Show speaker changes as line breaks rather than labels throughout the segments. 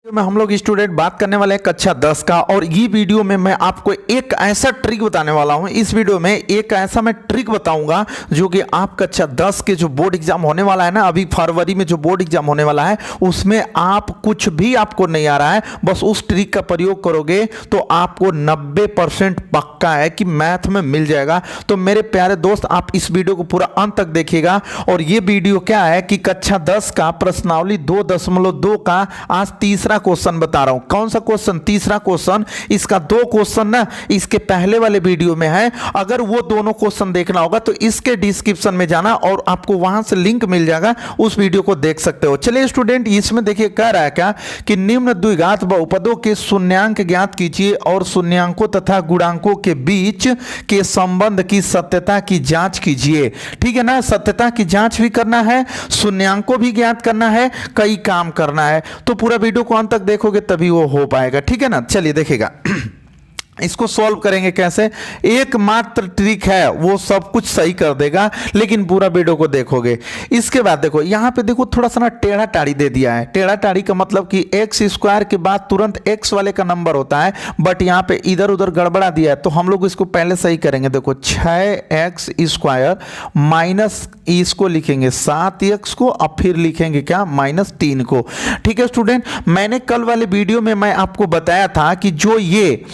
में हम लोग स्टूडेंट बात करने वाले हैं कक्षा 10 का। और ये वीडियो में मैं आपको एक ऐसा ट्रिक बताने वाला हूं। इस वीडियो में एक ऐसा मैं ट्रिक बताऊंगा जो कि आप कक्षा 10 के जो बोर्ड एग्जाम होने वाला है ना, अभी फरवरी में जो बोर्ड एग्जाम होने वाला है उसमें आप कुछ भी आपको नहीं आ रहा है, बस उस ट्रिक का प्रयोग करोगे तो आपको 90% पक्का है कि मैथ में मिल जाएगा। तो मेरे प्यारे दोस्त, आप इस वीडियो को पूरा अंत तक देखिएगा। और ये वीडियो क्या है कि कक्षा 10 का प्रश्नावली 2.2 का आज तीसरा क्वेश्चन बता रहा हूं। कौन सा क्वेश्चन? तीसरा क्वेश्चन। इसका दो क्वेश्चन ना इसके पहले वाले वीडियो में है। अगर वो दोनों क्वेश्चन देखना होगा तो इसके डिस्क्रिप्शन में जाना और आपको वहां से लिंक मिल जाएगा, उस वीडियो को देख सकते हो। चलिए स्टूडेंट, इसमें देखिए कह रहा है क्या कि निम्न द्विघात बहुपदों के शून्यांक ज्ञात कीजिए और शून्यांकों तथा गुणांकों के बीच के संबंध की सत्यता की जांच कीजिए। ठीक है ना, सत्यता की जांच भी करना है, शून्यांकों भी ज्ञात करना है, कई काम करना है। तो पूरा वीडियो को अंत तक देखोगे तभी वो हो पाएगा। ठीक है ना, चलिए देखिएगा। इसको सॉल्व करेंगे कैसे? एकमात्र ट्रिक है, वो सब कुछ सही कर देगा, लेकिन पूरा वीडियो को देखोगे। इसके बाद देखो यहां पे देखो थोड़ा सा ना टेढ़ा टाड़ी दे दिया है। टेढ़ा टाड़ी का मतलब कि एक्स स्क्वायर के बाद तुरंत एक्स वाले का नंबर होता है, बट यहां पे इधर उधर गड़बड़ा दिया है। तो हम लोग इसको पहले सही करेंगे। देखो 6x स्क्वायर माइनस इसको लिखेंगे 7x को, अब फिर लिखेंगे क्या? -3 को। ठीक है स्टूडेंट, मैंने कल वाले वीडियो में मैं आपको बताया था कि जो ये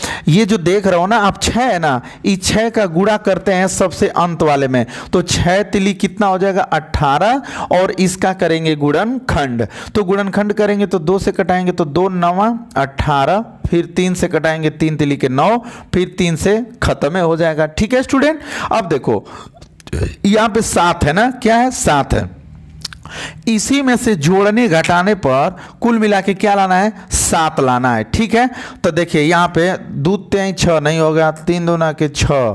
जो देख रहे हो ना आप 6 है ना, इस 6 का गुणा करते हैं सबसे अंत वाले में, तो 6 तिली कितना हो जाएगा? 18। और इसका करेंगे गुणनखंड। तो गुणनखंड करेंगे तो 2 से कटाएंगे तो 2 9 18, फिर 3 से कटाएंगे 3 तिली के 9, फिर 3 से खत्म हो जाएगा। ठीक है स्टूडेंट, अब देखो यहां पे 7 है ना, क्या है? 7 है। इसी में से जोड़ने घटाने पर कुल मिला के क्या लाना है? 7 लाना है। ठीक है, तो देखिए यहां पे 2 3 6 नहीं होगा, 3 2 के 6,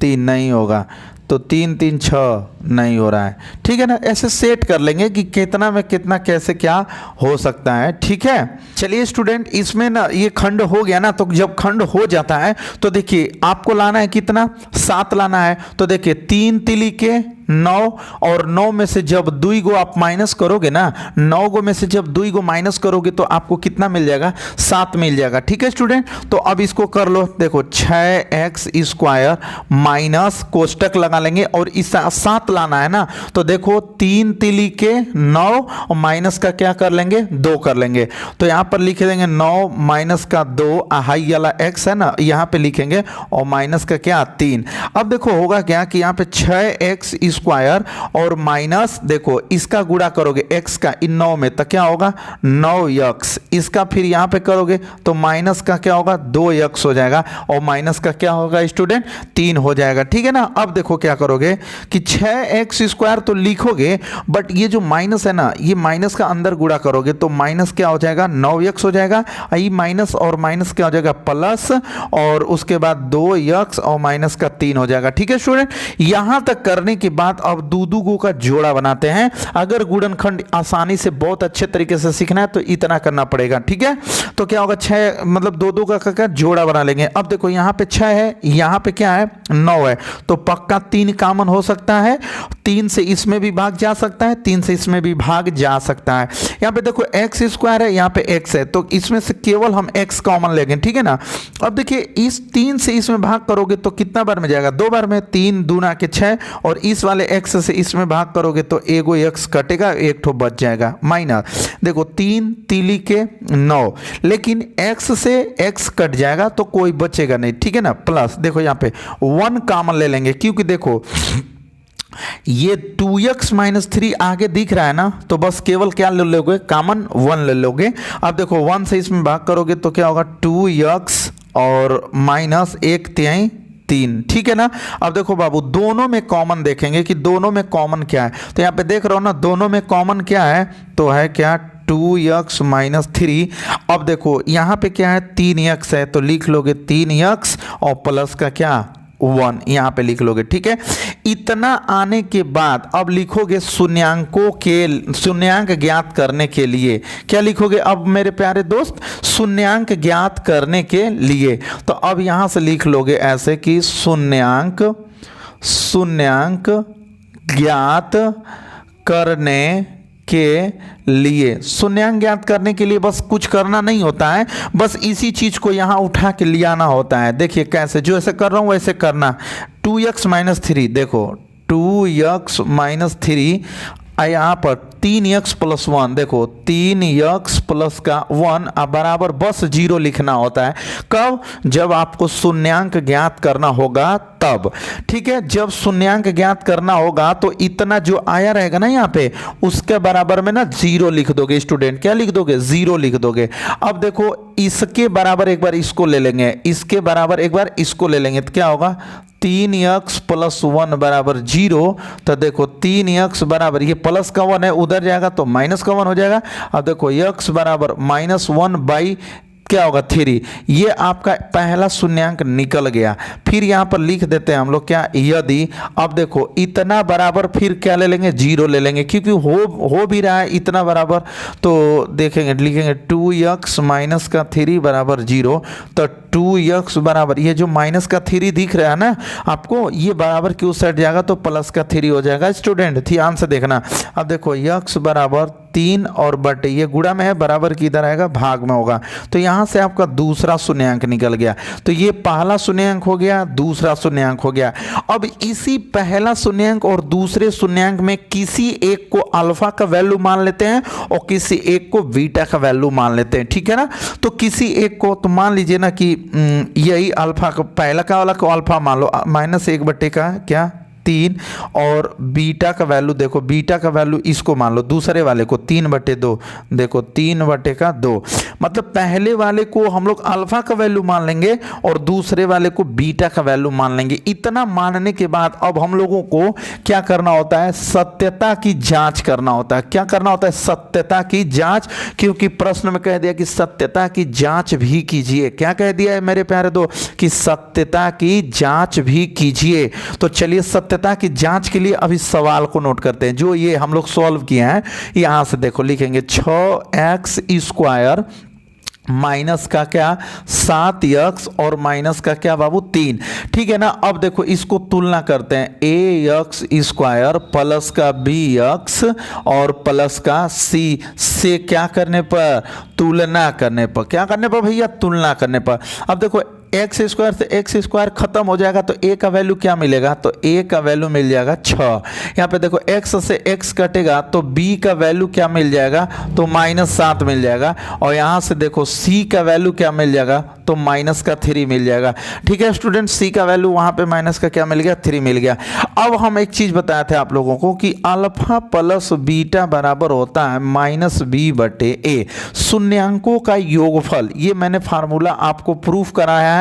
3 नहीं होगा, तो 3 3 6 नहीं हो रहा है। ठीक है ना, ऐसे सेट कर लेंगे कि कितना में कितना कैसे क्या हो सकता है। ठीक है, चलिए स्टूडेंट, इसमें ना ये खंड हो गया ना, तो जब खंड हो जाता है तो देखिए आपको लाना है कितना? 7 लाना है। तो देखिए 3 तिली के 9, और 9 में से जब 2 गो आप माइनस करोगे ना, 9 गो में से जब 2 गो माइनस करोगे तो आपको कितना मिल जाएगा? 7 मिल जाएगा। ठीक है स्टूडेंट, तो अब इसको कर लो। देखो 6x स्क्वायर माइनस कोष्टक लगा लेंगे और इस 7 लाना है ना, तो देखो 3 तिली के 9 और माइनस का क्या कर लेंगे? 2 कर लेंगे। तो यहां पर लिख देंगे 9 माइनस का 2, हाई वाला x है ना, यहां पे लिखेंगे, और माइनस का क्या? 3। अब देखो होगा क्या कि यहां पे 6x स्क्वायर और माइनस देखो इसका गुणा करोगे x का इन 9 में तो क्या होगा? 9x। इसका फिर यहां पे करोगे तो माइनस का क्या होगा? 2x हो जाएगा, और माइनस का क्या होगा स्टूडेंट? 3 हो जाएगा। ठीक है ना, अब देखो क्या करोगे कि 6x स्क्वायर तो लिखोगे, बट ये जो माइनस है ना, ये माइनस का अंदर गुणा करोगे तो माइनस क्या हो जाएगा? 9x हो जाएगा। ये माइनस और माइनस क्या हो जाएगा? प्लस, और उसके बाद 2x और माइनस का 3 हो जाएगा। ठीक है स्टूडेंट, यहां तक करने के बाद अब दो गो का जोड़ा बनाते हैं। अगर गुणनखंड आसानी से बहुत अच्छे तरीके से सीखना है तो इतना करना पड़ेगा। ठीक है, तो क्या होगा? 6 मतलब दो का जोड़ा बना लेंगे। अब देखो यहां पे 6 है, यहां पे क्या है? 9 है, तो पक्का 3 कॉमन हो सकता है। 3 से इसमें भी भाग जा सकता है, 3 से इसमें भी भाग जा सकता है। यहां पे देखो x स्क्वायर है, यहां पे x है, तो इसमें से केवल हम x कॉमन लेंगे। ठीक है ना, अब देखिए इस 3 से इसमें भाग करोगे तो कितना बार में जाएगा? 2 बार में। 3 दूना के 6, और इस वाले x से इसमें भाग करोगे तो एगो x कटेगा, एक ठो बच जाएगा माइनस। देखो 3 तिली के 9, लेकिन x से x कट जाएगा तो कोई बचेगा नहीं। ठीक है ना, प्लस देखो यहाँ पे 1 कॉमन ले लेंगे, क्योंकि देखो ये 2x - 3 आगे दिख रहा है ना, तो बस केवल क्या ले लोगे? कॉमन 1 ले लोगे। अब देखो 1 से इसमें भाग करोगे तो क्या होगा? 2x और माइनस 1/3 3। ठीक है ना, अब देखो बाबू दोनों में कॉमन देखेंगे कि दोनों में कॉमन क्या है। तो यहाँ पे देख रहे हो ना, दोनों में कॉमन क्या है? तो है क्या? 2x - 3। अब देखो यहाँ पे क्या है? 3x है, तो लिख लोगे 3x और प्लस का क्या? 1 यहाँ पे लिख लोगे। ठीक है, इतना आने के बाद अब लिखोगे शून्यांक ज्ञात करने के लिए। क्या लिखोगे अब मेरे प्यारे दोस्त? शून्यांक ज्ञात करने के लिए। तो अब यहां से लिख लोगे ऐसे कि शून्यांक ज्ञात करने के लिए शून्यांक ज्ञात करने के लिए बस कुछ करना नहीं होता है, बस इसी चीज को यहाँ उठा के ले आना होता है। देखिए कैसे, जो ऐसे कर रहा हूँ वैसे करना। 2x माइनस 3, देखो 2x माइनस 3, यहाँ पर 3x प्लस 1, देखो 3x प्लस का 1 बराबर बस 0 लिखना होता है। कब? जब आपको शून्यांक ज्ञात करना होगा तब, ठीक है। जब शून्यांक ज्ञात करना होगा तो इतना जो आया रहेगा ना यहाँ पे, उसके बराबर में ना 0 लिख दोगे स्टूडेंट। क्या लिख दोगे? 0 लिख दोगे। अब देखो इसके बराबर एक बार इसको ले लेंगे, इसके बराबर एक बार इसको ले लेंगे, तो क्या होगा? 3x प्लस 1 बराबर 0। तो देखो 3x बराबर, ये प्लस का 1 है, उधर जाएगा तो माइनस का 1 हो जाएगा। अब देखो x बराबर -1/, क्या होगा? 3। ये आपका पहला शून्यांक निकल गया। फिर यहाँ पर लिख देते हैं हम लोग क्या? यदि, अब देखो इतना बराबर, फिर क्या ले लेंगे? 0 ले लेंगे, क्योंकि हो भी रहा है इतना बराबर। तो देखेंगे, लिखेंगे 2x माइनस का 3 बराबर 0। तो 2x बराबर, ये जो माइनस का 3 दिख रहा है ना आपको, ये बराबर की उस साइड जाएगा तो प्लस का 3 हो जाएगा। स्टूडेंट ध्यान से देखना। अब देखो x बराबर 3 और बटे, ये गुणा में है, बराबर की इधर आएगा, भाग में होगा। तो यहाँ से आपका दूसरा शून्यांक निकल गया। तो ये पहला शून्यांक हो गया, दूसरा शून्यांक हो गया। अब इसी पहला शून्यांक और दूसरे शून्यांक में किसी एक को अल्फा का वैल्यू मान लेते हैं और किसी एक को बीटा का वैल्यू मान लेते हैं, ठीक है ना। तो किसी एक को, तो मान लीजिए ना कि यही अल्फा का, पहला का वाला को अल्फा मान लो, -1/, का क्या? 3, और बीटा का वैल्यू देखो, बीटा का वैल्यू इसको मान लो, दूसरे वाले को 3/2, देखो 3/2। मतलब पहले वाले को हम लोग अल्फा का वैल्यू मान लेंगे और दूसरे वाले को बीटा का वैल्यू मान लेंगे। इतना मानने के बाद अब हम लोगों को क्या करना होता है? सत्यता की जांच करना होता है। क्या करना होता है? सत्यता की जांच, क्योंकि प्रश्न में कह दिया कि सत्यता की जांच भी कीजिए। क्या कह दिया है मेरे प्यारे दोस्त? कि सत्यता की जांच भी कीजिए। तो चलिए सत्यता की जांच के लिए अभी सवाल को नोट करते हैं, जो ये हम लोग सॉल्व किए हैं। यहां से देखो, लिखेंगे 6x² माइनस का क्या? 7x, और माइनस का क्या बाबू? 3, ठीक है ना। अब देखो इसको तुलना करते हैं, ax² प्लस का bx और प्लस का c से क्या करने पर? तुलना करने पर। क्या करने पर भैया? तुलना करने पर। अब देखो x² से x² खत्म हो जाएगा तो a का वैल्यू क्या मिलेगा? तो a का वैल्यू मिल जाएगा 6। यहाँ पे देखो x से x कटेगा तो b का वैल्यू क्या मिल जाएगा? तो -7 मिल जाएगा। और यहाँ से देखो c का वैल्यू क्या मिल जाएगा? तो -3 मिल जाएगा। ठीक है स्टूडेंट, c का वैल्यू वहाँ पे माइनस का क्या मिल गया? 3 मिल गया। अब हम एक चीज बताए थे आप लोगों को कि अल्फा प्लस बीटा बराबर होता है -b/a, शून्यांकों का योगफल। ये मैंने फार्मूला आपको प्रूफ कराया है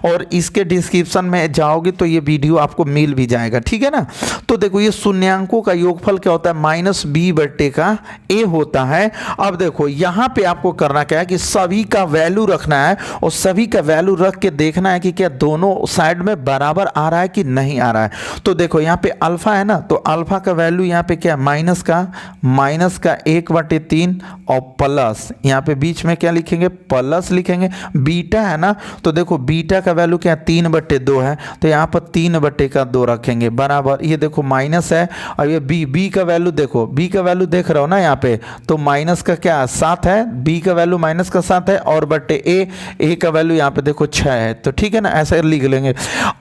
और इसके डिस्क्रिप्शन में जाओगे तो ये वीडियो आपको मिल भी जाएगा, ठीक है ना। तो देखो ये शून्यांकों का योगफल क्या होता है? -b/a का a होता है। अब देखो यहाँ पे आपको करना क्या है कि सभी का वैल्यू रखना है और सभी का वैल्यू रख के देखना है कि क्या दोनों साइड में बराबर आ रहा है कि नहीं आ रहा है। तो देखो यहाँ पे अल्फा है ना, तो अल्फा का वैल्यू यहाँ पे क्या? माइनस का 1/3 और प्लस, यहाँ पे बीच में क्या लिखेंगे? प्लस लिखेंगे। बीटा है ना, तो देखो बीटा का वैल्यू क्या? 3/2 है, तो यहाँ पर 3/2 रखेंगे बराबर। ये देखो माइनस है और ये बी का वैल्यू देखो, बी का वैल्यू देख रहे हो ना यहाँ पे, तो माइनस का क्या? 7 है, बी का वैल्यू माइनस का 7 है और बटे ए का वैल्यू यहाँ पे देखो 6 है। तो ठीक है ना, ऐसा लिख लेंगे।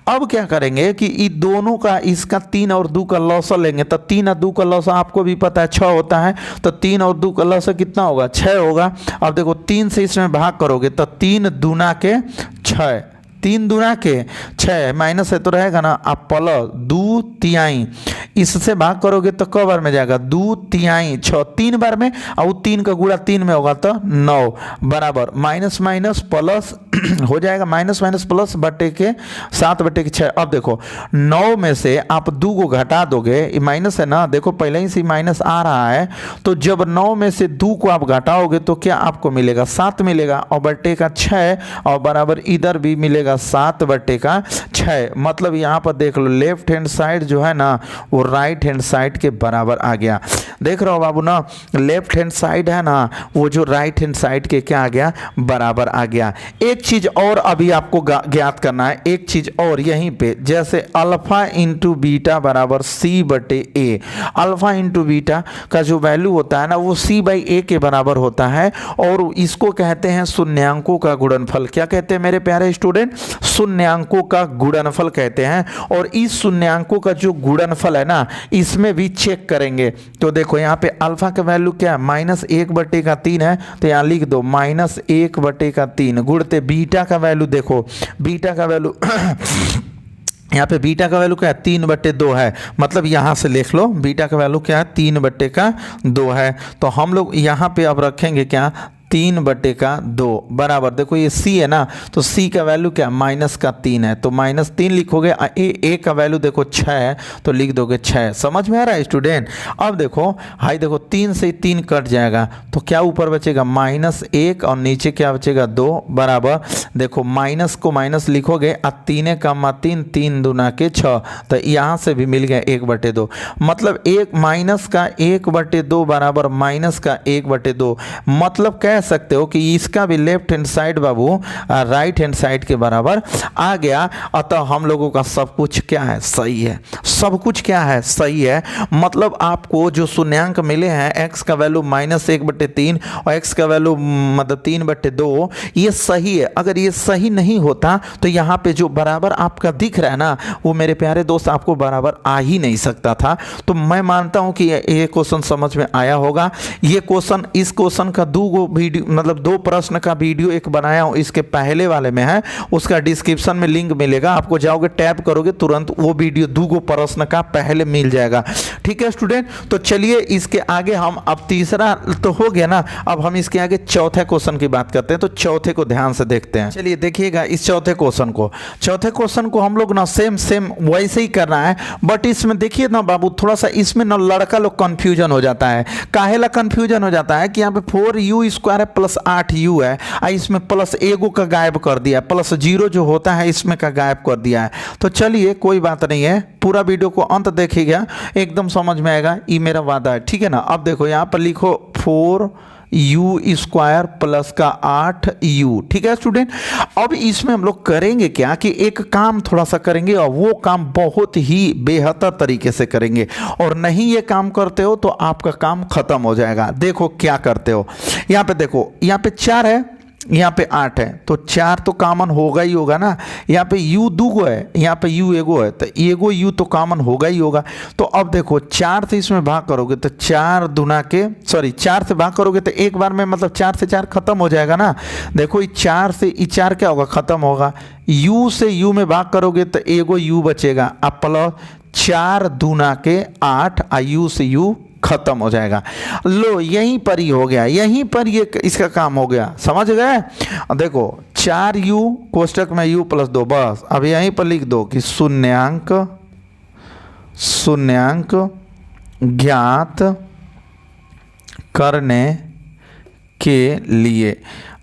अब क्या करेंगे कि इन दोनों का, इसका 3 और 2 का लॉसा लेंगे। तो 3 और 2 का लॉसा आपको भी पता है 6 होता है, तो 3 और 2 का लॉसा कितना होगा? 6 होगा। अब देखो 3 से इसमें भाग करोगे तो 3 दूना के 6, 3 दूना के 6, माइनस है तो रहेगा ना, आप प्लस 2 तिहाई, इससे भाग करोगे तो क बार में जाएगा? 2 तिहाई 6, 3 बार में, और 3 का गुणा 3 में होगा तो 9 बराबर माइनस माइनस प्लस हो जाएगा, माइनस माइनस प्लस बटे के 7/6। अब देखो 9 में से आप 2 को घटा दोगे, ये माइनस है ना, देखो पहले ही से माइनस आ रहा है, तो जब 9 में से 2 को आप घटाओगे तो क्या आपको मिलेगा? 7 मिलेगा और बटे का 6 और बराबर इधर भी मिलेगा 7/6। मतलब यहाँ पर देख लो लेफ्ट हैंड साइड जो है ना वो राइट हैंड साइड के बराबर आ गया। देख रहे हो बाबू ना, लेफ्ट हैंड साइड है ना वो जो राइट हैंड साइड के क्या आ गया? बराबर आ गया। एक चीज और अभी आपको ज्ञात करना है, एक चीज और यहीं पे, जैसे अल्फा इंटू बीटा बराबर सी बटे ए। अल्फा इंटू बीटा का जो वैल्यू होता है ना वो सी बाई ए के बराबर होता है और इसको कहते हैं शून्यांकों का गुणनफल। क्या कहते हैं मेरे प्यारे स्टूडेंट? शून्यांकों का गुणनफल कहते हैं। और इस शून्यांकों का जो गुणनफल है ना इसमें भी चेक करेंगे। तो देखो यहाँ पे अल्फा का वैल्यू क्या है, -1/3 है, तो यहाँ लिख दो -1/3 गुणते बीटा का वैल्यू। देखो बीटा का वैल्यू यहाँ पे बीटा का वैल्यू क्या है, 3/2 है, मतलब यहाँ से लिख लो बीटा का वैल्यू क्या है, 3/2 है। तो हम लोग यहाँ पे अब रखेंगे क्या, 3/2 बराबर, देखो ये सी है ना, तो सी का वैल्यू क्या, -3 है, तो -3 लिखोगे। ए का वैल्यू देखो 6 है, तो लिख दोगे 6। समझ में आ रहा है स्टूडेंट? अब देखो हाई, देखो 3 से 3 कट जाएगा, तो क्या ऊपर बचेगा, -1 और नीचे क्या बचेगा, 2 बराबर। देखो माइनस को माइनस लिखोगे, 3 कमा 3, 3 दूना के 6, तो यहाँ से भी मिल गया 1/2। मतलब एक माइनस का 1/2 बराबर माइनस का 1/2। मतलब कह सकते हो कि इसका भी लेफ्ट हैंड साइड बाबू राइट हैंड साइड के बराबर आ गया। अतः हम लोगों का सब कुछ क्या है, सही है। सब कुछ क्या है, सही है। मतलब आपको जो शून्यांक मिले हैं, x का वैल्यू -1/3 और x का वैल्यू मतलब 3/2, ये सही है। अगर ये सही नहीं होता तो यहाँ पे जो बराबर आपका दिख रहा है ना, वो मेरे प्यारे दोस्त आपको बराबर आ ही नहीं सकता था। तो मैं मानता हूँ कि ये क्वेश्चन समझ में आया होगा। ये क्वेश्चन, इस क्वेश्चन का मतलब 2 प्रश्न का वीडियो एक बनाया हूं, इसके पहले वाले में है, उसका डिस्क्रिप्शन में लिंक मिलेगा, आपको जाओगे टैप करोगे तुरंत वो वीडियो 2 प्रश्न का पहले मिल जाएगा। ठीक है स्टूडेंट, तो चलिए इसके आगे हम, अब तीसरा तो हो गया ना, अब हम इसके आगे चौथे क्वेश्चन की बात करते हैं। तो चौथे को ध्यान से देखते हैं। चलिए देखिएगा इस चौथे क्वेश्चन को हम लोग ना सेम वैसे ही करना है, बट इसमें देखिए ना बाबू, थोड़ा सा इसमें ना लड़का लोग कंफ्यूजन हो जाता है। काहेला कंफ्यूजन हो जाता है कि यहाँ पे 4u² है प्लस 8u है, इसमें प्लस एगो का गायब कर दिया, प्लस 0 जो होता है इसमें का गायब कर दिया है। तो चलिए कोई बात नहीं है, पूरा वीडियो को अंत देखिएगा, एकदम समझ में आएगा, ये मेरा वादा है। ठीक है ना? अब देखो यहाँ पर लिखो 4u² प्लस का 8u। ठीक है स्टूडेंट, अब इसमें हम लोग करेंगे क्या कि एक काम थोड़ा सा करेंगे और वो काम बहुत ही बेहतर तरीके से करेंगे, और नहीं ये काम करते हो तो आपका काम खत्म हो जाएगा। देखो क्या करते हो, यहाँ पे देखो, यहाँ पे 4 है, यहाँ पे 8 है, तो 4 तो कॉमन होगा ही होगा ना। यहाँ पे u 2 है, यहाँ पे u एगो है, तो एगो u तो कॉमन होगा ही होगा। तो अब देखो 4 से इसमें भाग करोगे तो 4 से भाग करोगे तो एक बार में मतलब 4 से 4 खत्म हो जाएगा ना। देखो ये 4 से ये 4 क्या होगा, खत्म होगा। u से u में भाग करोगे तो एगो u बचेगा, अब प्लस 4 दूना के 8, u से u खत्म हो जाएगा। लो यहीं पर ही हो गया, यहीं पर ये इसका काम हो गया, समझ गए? देखो 4u कोष्टक में u प्लस 2, बस अब यहीं पर लिख दो कि शून्यांक ज्ञात करने के लिए।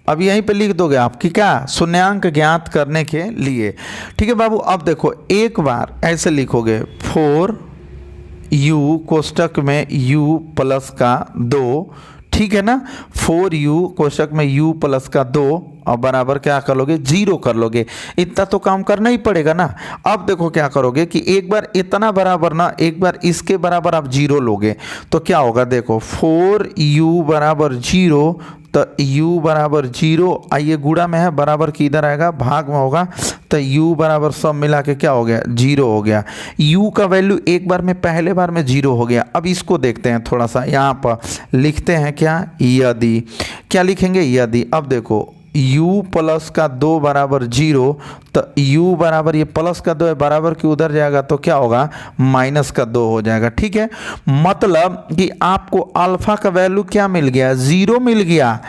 अब यहीं पे लिख दोगे आप कि क्या, शून्यांक ज्ञात करने के लिए। ठीक है बाबू, अब देखो एक बार ऐसे लिखोगे 4u कोष्टक में u प्लस का 2, ठीक है ना, 4u कोष्टक में u प्लस का 2 और बराबर क्या कर लोगे, 0 कर लोगे। इतना तो काम करना ही पड़ेगा ना। अब देखो क्या करोगे कि एक बार इतना बराबर ना, एक बार इसके बराबर आप 0 लोगे तो क्या होगा, देखो 4u बराबर 0, तो u बराबर 0, आइए गुणा में है, बराबर की इधर आएगा, भाग में होगा, तो u बराबर सब मिला के क्या हो गया, 0 हो गया। u का वैल्यू एक बार में, पहले बार में 0 हो गया। अब इसको देखते हैं थोड़ा सा, यहाँ पर लिखते हैं क्या, यदि, क्या लिखेंगे, यदि। अब देखो u प्लस का 2 बराबर 0, तो u बराबर ये प्लस का 2 है, बराबर की उधर जाएगा तो क्या होगा, माइनस का 2 हो जाएगा। ठीक है, मतलब कि आपको अल्फा का वैल्यू क्या मिल गया, 0 मिल गया,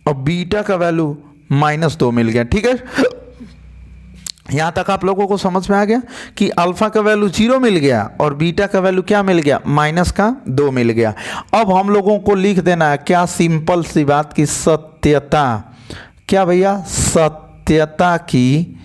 और बीटा का वैल्यू -2 मिल गया। ठीक है, यहाँ तक आप लोगों को समझ में आ गया कि अल्फा का वैल्यू 0 मिल गया और बीटा का वैल्यू क्या मिल गया, -2 मिल गया। अब हम लोगों को लिख देना है क्या, सिंपल सी बात की सत्यता, क्या भैया, सत्यता की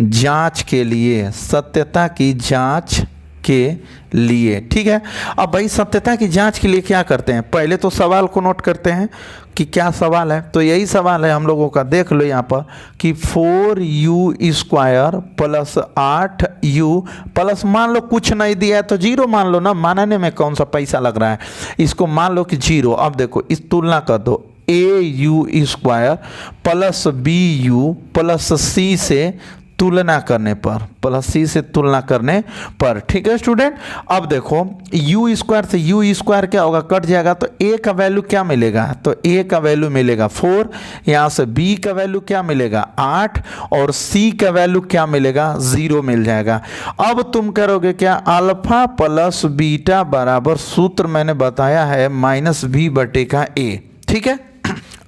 जांच के लिए, सत्यता की जांच के लिए। ठीक है, अब भाई सत्यता की जांच के लिए क्या करते हैं, पहले तो सवाल को नोट करते हैं, कि क्या सवाल है। तो यही सवाल है हम लोगों का, देख लो यहाँ पर कि 4u² प्लस 8u प्लस, मान लो कुछ नहीं दिया है तो 0 मान लो ना, मानने में कौन सा पैसा लग रहा है, इसको मान लो कि 0। अब देखो इस तुलना कर दो, au² plus bu plus c से तुलना करने पर, प्लस सी से तुलना करने पर, ठीक है स्टूडेंट। अब देखो u² से u² क्या होगा, कट जाएगा, तो a का वैल्यू क्या मिलेगा, तो a का वैल्यू मिलेगा 4, यहाँ से b का वैल्यू क्या मिलेगा 8 और c का वैल्यू क्या मिलेगा 0 मिल जाएगा। अब तुम करोगे क्या, अल्फा प्लस बीटा बराबर, सूत्र मैंने बताया है -b/a, ठीक है।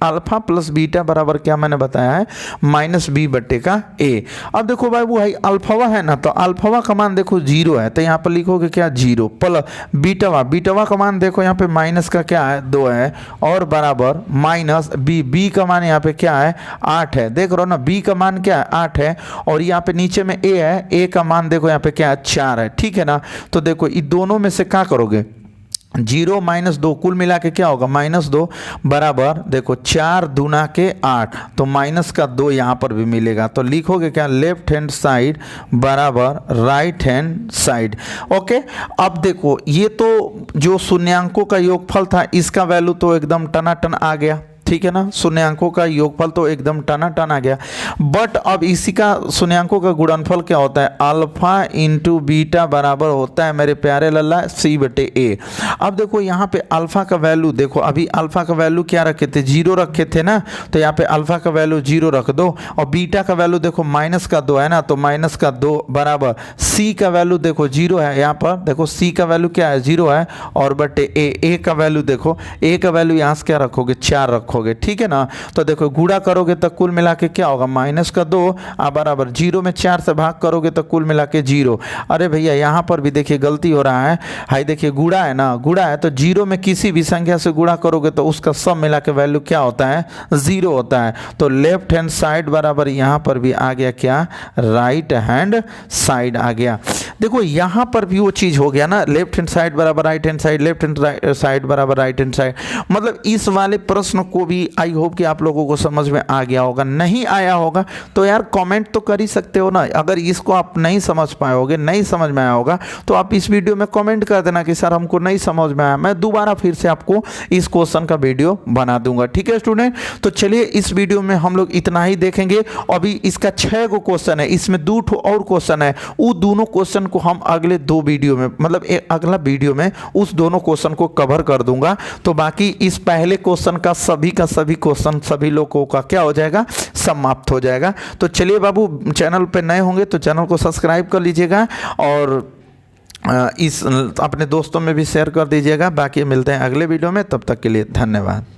अल्फा प्लस बीटा बराबर क्या मैंने बताया है -b/a। अब देखो भाई वो है अल्फावा है ना, तो अल्फावा का मान देखो 0 है, तो यहाँ पर लिखोगे क्या 0 प्लस बीटावा का मान देखो यहाँ पे माइनस का क्या है 2 है, और बराबर माइनस बी का मान यहाँ पे क्या है 8 है, देख रहे हो ना, b का मान क्या है 8 है, और यहाँ पे नीचे में a है, a का मान देखो यहाँ पे क्या है 4 है, ठीक है ना। तो देखो इन दोनों में से क्या करोगे, 0 - 2 कुल मिला के क्या होगा -2 बराबर, देखो 4 दूना के 8, तो माइनस का 2 यहाँ पर भी मिलेगा, तो लिखोगे क्या लेफ्ट हैंड साइड बराबर राइट हैंड साइड। ओके, अब देखो ये तो जो शून्यांकों का योगफल था इसका वैल्यू तो एकदम टनाटन आ गया, ठीक है ना, शून्यांकों का योगफल तो एकदम टनाटन आ गया। बट अब इसी का शून्यांकों का गुणनफल क्या होता है, अल्फा इंटू बीटा बराबर होता है मेरे प्यारे लल्ला c/a। अब देखो यहाँ पे अल्फा का वैल्यू देखो, अभी अल्फा का वैल्यू क्या रखे थे 0 रखे थे ना, तो यहाँ पे अल्फा का वैल्यू 0 रख दो, और बीटा का वैल्यू देखो -2 है ना, तो -2 बराबर c का वैल्यू देखो 0 है, यहाँ पर देखो c का वैल्यू क्या है 0 है, और बटे a का वैल्यू देखो, a का वैल्यू यहाँ से क्या रखोगे 4 रखोगे, ठीक है ना। तो देखो गुणा करोगे तो कुल मिला के क्या होगा -2 बराबर 0 में 4 से भाग करोगे तो कुल मिला के 0। अरे भैया यहाँ पर भी देखिए गलती हो रहा है, हाई देखिए गुणा है ना, गुणा है तो 0 में किसी भी संख्या से गुणा करोगे तो उसका सब मिला के वैल्यू क्या होता है 0 होता है। तो लेफ्ट हैंड साइड बराबर यहाँ पर भी आ गया क्या राइट हैंड साइड आ गया। देखो यहाँ पर भी वो चीज़ हो गया ना, लेफ्ट हैंड साइड बराबर right hand side, left hand side बराबर राइट हैंड साइड। मतलब इस वाले प्रश्न को भी आई होप कि आप लोगों को समझ में आ गया होगा। नहीं आया होगा तो यार कमेंट तो कर ही सकते हो ना, अगर इसको आप नहीं समझ पाए होगे, नहीं समझ में आया होगा तो आप इस वीडियो में कमेंट कर देना कि सर हमको नहीं समझ में आया, मैं दोबारा फिर से आपको इस क्वेश्चन का वीडियो बना दूंगा, ठीक है स्टूडेंट। तो चलिए इस वीडियो में हम लोग इतना ही देखेंगे। अभी इसका 6 गो क्वेश्चन है, इसमें 2 और क्वेश्चन है, वो दोनों क्वेश्चन को हम अगले 2 वीडियो में, मतलब अगला वीडियो में उस दोनों क्वेश्चन को कवर कर दूंगा। तो बाकी इस पहले क्वेश्चन का सभी क्वेश्चन सभी लोगों का क्या हो जाएगा समाप्त हो जाएगा। तो चलिए बाबू, चैनल पे नए होंगे तो चैनल को सब्सक्राइब कर लीजिएगा और इस अपने दोस्तों में भी शेयर कर दीजिएगा। बाकी मिलते हैं अगले वीडियो में, तब तक के लिए धन्यवाद।